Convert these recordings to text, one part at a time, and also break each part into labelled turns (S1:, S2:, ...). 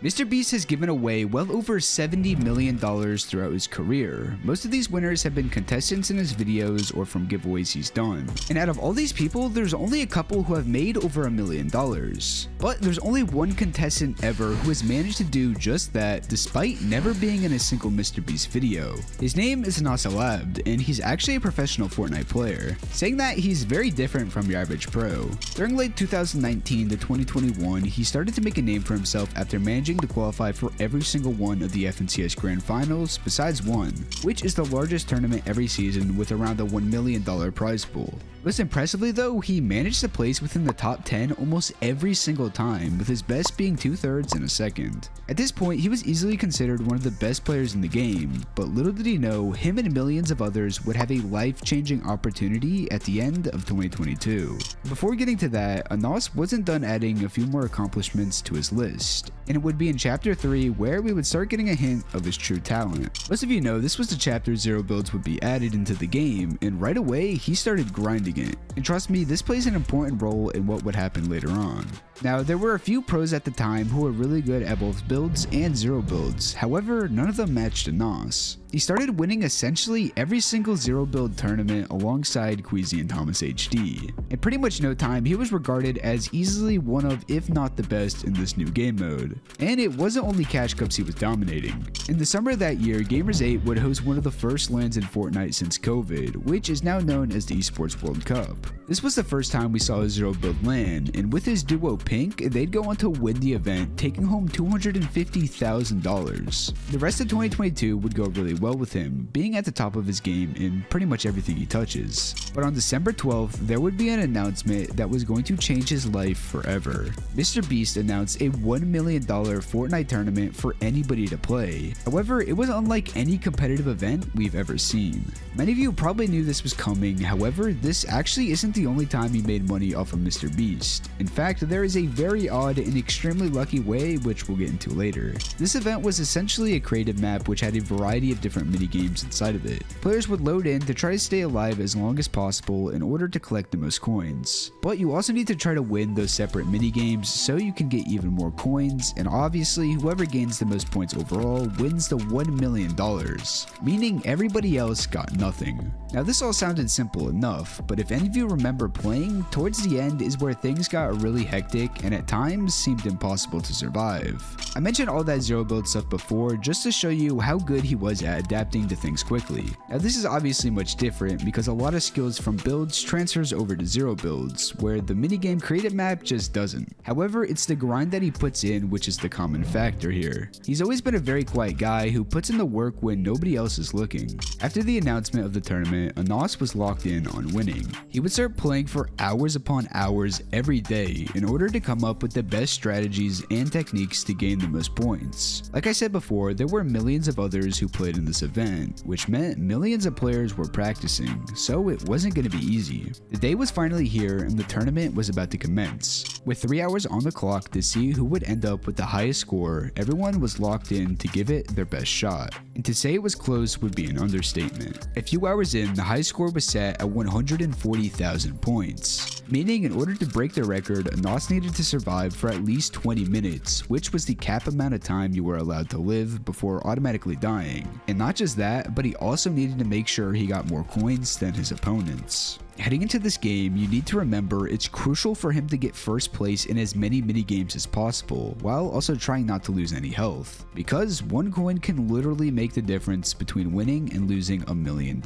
S1: MrBeast has given away well over $70 million throughout his career. Most of these winners have been contestants in his videos or from giveaways he's done. And out of all these people, there's only a couple who have made over $1 million. But there's only one contestant ever who has managed to do just that despite never being in a single MrBeast video. His name is Asas, and he's actually a professional Fortnite player. Saying that, he's very different from your average pro. During late 2019 to 2021, he started to make a name for himself after managing to qualify for every single one of the FNCS Grand Finals besides one, which is the largest tournament every season with around a $1 million prize pool. Most impressively though, he managed to place within the top 10 almost every single time, with his best being 2/3 and a second. At this point, he was easily considered one of the best players in the game, but little did he know, him and millions of others would have a life-changing opportunity at the end of 2022. Before getting to that, Asas wasn't done adding a few more accomplishments to his list, and it would be in Chapter 3 where we would start getting a hint of his true talent. Most of you know this was the chapter 0 builds would be added into the game, and right away he started grinding it. And trust me, this plays an important role in what would happen later on. Now, there were a few pros at the time who were really good at both builds and 0 builds, however, none of them matched Asas. He started winning essentially every single 0 build tournament alongside Queasy and Thomas HD. In pretty much no time, he was regarded as easily one of, if not the best in this new game mode. And it wasn't only Cash Cups he was dominating. In the summer of that year, Gamers 8 would host one of the first LANs in Fortnite since COVID, which is now known as the Esports World Cup. This was the first time we saw a 0 build LAN, and with his duo Pink, they'd go on to win the event, taking home $250,000. The rest of 2022 would go really well with him, being at the top of his game in pretty much everything he touches. But on December 12th, there would be an announcement that was going to change his life forever. MrBeast announced a $1 million Fortnite tournament for anybody to play. However, it was unlike any competitive event we've ever seen. Many of you probably knew this was coming, however, this actually isn't the only time he made money off of MrBeast. In fact, there is a very odd and extremely lucky way, which we'll get into later. This event was essentially a creative map which had a variety of different mini games inside of it. Players would load in to try to stay alive as long as possible in order to collect the most coins. But you also need to try to win those separate mini games so you can get even more coins, and obviously whoever gains the most points overall wins the $1 million, meaning everybody else got nothing. Now this all sounded simple enough, but if any of you remember playing, towards the end is where things got really hectic and at times seemed impossible to survive. I mentioned all that 0 build stuff before just to show you how good he was at adapting to things quickly. Now this is obviously much different because a lot of skills from builds transfers over to 0 builds, where the minigame creative map just doesn't. However, it's the grind that he puts in which is the common factor here. He's always been a very quiet guy who puts in the work when nobody else is looking. After the announcement of the tournament, Asas was locked in on winning. He would start playing for hours upon hours every day in order to come up with the best strategies and techniques to gain the most points. Like I said before, there were millions of others who played in this event, which meant millions of players were practicing, so it wasn't going to be easy. The day was finally here and the tournament was about to commence. With 3 hours on the clock to see who would end up with the highest score, everyone was locked in to give it their best shot. And to say it was close would be an understatement. A few hours in, the high score was set at 140,000 points, meaning in order to break the record, Asas needed to survive for at least 20 minutes, which was the cap amount of time you were allowed to live before automatically dying. And not just that, but he also needed to make sure he got more coins than his opponents. Heading into this game, you need to remember it's crucial for him to get first place in as many minigames as possible, while also trying not to lose any health, because one coin can literally make the difference between winning and losing $1 million.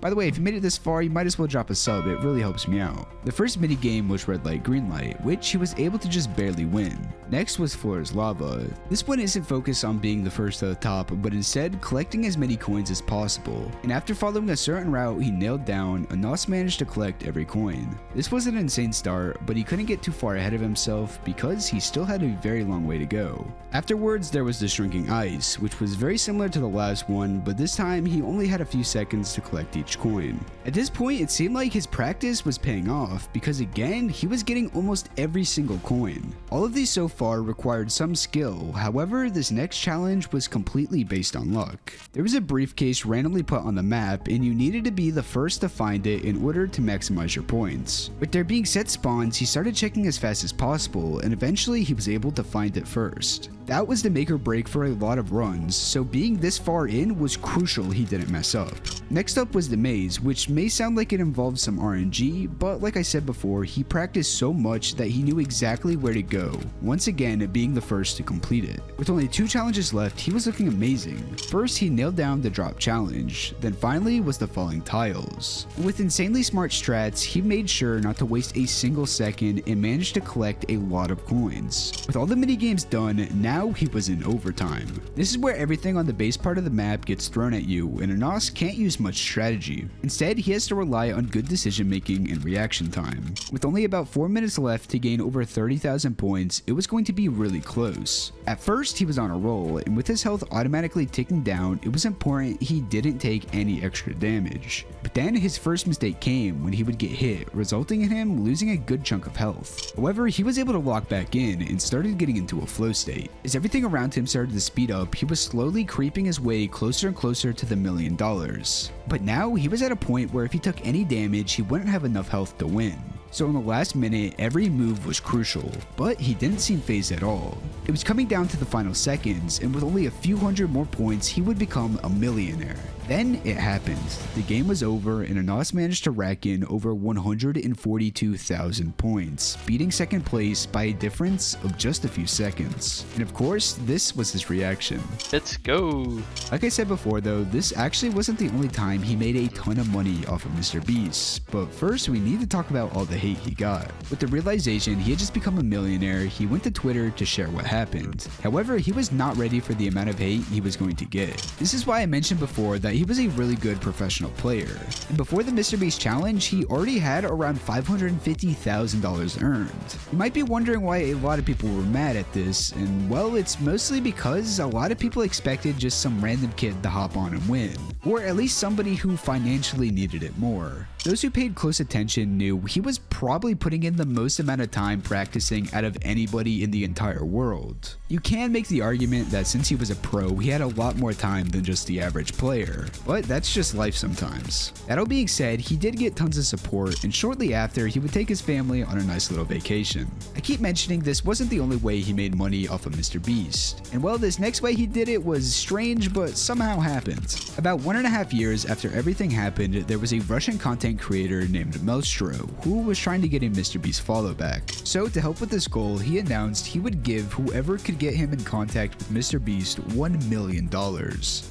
S1: By the way, if you made it this far, you might as well drop a sub, it really helps me out. The first minigame was red light, green light, which he was able to just barely win. Next was floor is lava. This one isn't focused on being the first to the top, but instead collecting as many coins as possible, and after following a certain route he nailed down, Asas managed to collect every coin. This was an insane start, but he couldn't get too far ahead of himself because he still had a very long way to go. Afterwards, there was the shrinking ice, which was very similar to the last one, but this time he only had a few seconds to collect each coin. At this point, it seemed like his practice was paying off because again, he was getting almost every single coin. All of these so far required some skill, however, this next challenge was completely based on luck. There was a briefcase randomly put on the map and you needed to be the first to find it in order to maximize your points. With there being set spawns, he started checking as fast as possible, and eventually he was able to find it first. That was the make or break for a lot of runs, so being this far in was crucial he didn't mess up. Next up was the maze, which may sound like it involves some RNG, but like I said before, he practiced so much that he knew exactly where to go, once again being the first to complete it. With only 2 challenges left, he was looking amazing. First, he nailed down the drop challenge, then finally was the falling tiles. With insanely smart strats, he made sure not to waste a single second and managed to collect a lot of coins. With all the minigames done, now he was in overtime. This is where everything on the base part of the map gets thrown at you, and Anas can't use much strategy. Instead, he has to rely on good decision making and reaction time. With only about 4 minutes left to gain over 30,000 points, it was going to be really close. At first, he was on a roll, and with his health automatically ticking down, it was important he didn't take any extra damage. But then his first mistake came when he would get hit, resulting in him losing a good chunk of health. However, he was able to lock back in and started getting into a flow state. As everything around him started to speed up, he was slowly creeping his way closer and closer to the $1 million. But now he was at a point where if he took any damage, he wouldn't have enough health to win. So in the last minute, every move was crucial, but he didn't seem fazed at all. It was coming down to the final seconds, and with only a few hundred more points, he would become a millionaire. Then it happened. The game was over, and Anas managed to rack in over 142,000 points, beating second place by a difference of just a few seconds. And of course, this was his reaction.
S2: Let's go!
S1: Like I said before though, this actually wasn't the only time he made a ton of money off of MrBeast. But first, we need to talk about all the hate he got. With the realization he had just become a millionaire, he went to Twitter to share what happened. However, he was not ready for the amount of hate he was going to get. This is why I mentioned before that he was a really good professional player. And before the MrBeast challenge, he already had around $550,000 earned. You might be wondering why a lot of people were mad at this, and well, it's mostly because a lot of people expected just some random kid to hop on and win, or at least somebody who financially needed it more. Those who paid close attention knew he was probably putting in the most amount of time practicing out of anybody in the entire world. You can make the argument that since he was a pro, he had a lot more time than just the average player, but that's just life sometimes. That all being said, he did get tons of support, and shortly after, he would take his family on a nice little vacation. I keep mentioning this wasn't the only way he made money off of MrBeast, and well, this next way he did it was strange, but somehow happened. About 1.5 years after everything happened, there was a Russian content creator named MILLIONAIRE who was trying to get a MrBeast follow back. So to help with this goal, he announced he would give whoever could get him in contact with MrBeast $1 million.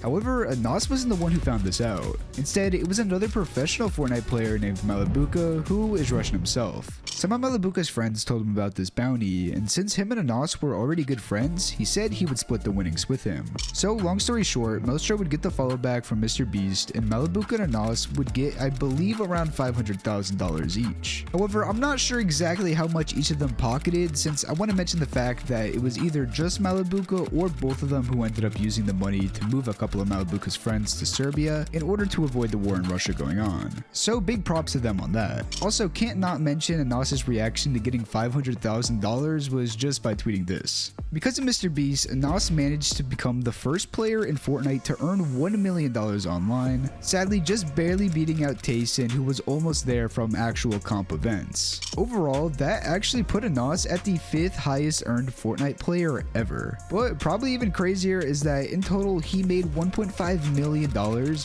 S1: However, Anas wasn't the one who found this out. Instead, it was another professional Fortnite player named Malibuka who is Russian himself. Some of Malibuka's friends told him about this bounty, and since him and Anas were already good friends, he said he would split the winnings with him. So long story short, MILLIONAIRE would get the follow back from MrBeast, and Malibuka and Anas would get, I believe, around $500,000 each. However, I'm not sure exactly how much each of them pocketed, since I want to mention the fact that it was either just Malibuka or both of them who ended up using the money to move a couple of Malibuka's friends to Serbia in order to avoid the war in Russia going on. So big props to them on that. Also, can't not mention Anas's reaction to getting $500,000 was just by tweeting this. Because of MrBeast, Anas managed to become the first player in Fortnite to earn $1 million online, sadly just barely beating out Tayson, who was almost there from actual comp events. Overall, that actually put Anas at the 5th highest earned Fortnite player ever. But probably even crazier is that in total he made $1.5 million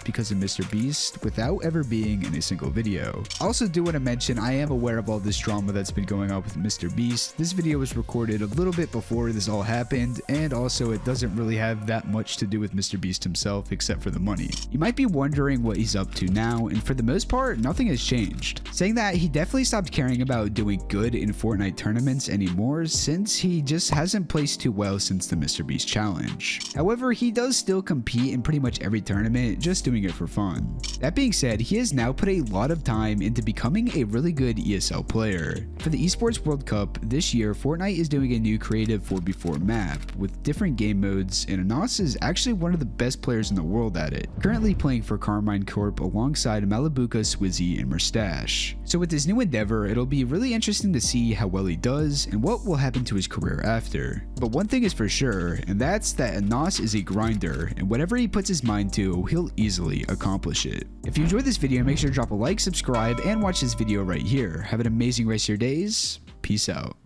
S1: because of MrBeast without ever being in a single video. I also do want to mention I am aware of all this drama that's been going on with MrBeast. This video was recorded a little bit before this all happened, and also it doesn't really have that much to do with MrBeast himself except for the money. You might be wondering what he's up to now, and for the most part, nothing has changed. Saying that he definitely stopped caring about doing good in Fortnite tournaments anymore, since he just hasn't placed too well since the MrBeast challenge. However, he does still compete in pretty much every tournament, just doing it for fun. That being said, he has now put a lot of time into becoming a really good ESL player. For the Esports World Cup this year, Fortnite is doing a new creative 4v4 map with different game modes, and Anas is actually one of the best players in the world at it. Currently currently playing for Carmine Corp alongside Malibuka, Swizzy, and Mustache. So with his new endeavor, it'll be really interesting to see how well he does and what will happen to his career after. But one thing is for sure, and that's that Asas is a grinder, and whatever he puts his mind to, he'll easily accomplish it. If you enjoyed this video, make sure to drop a like, subscribe, and watch this video right here. Have an amazing rest of your days. Peace out.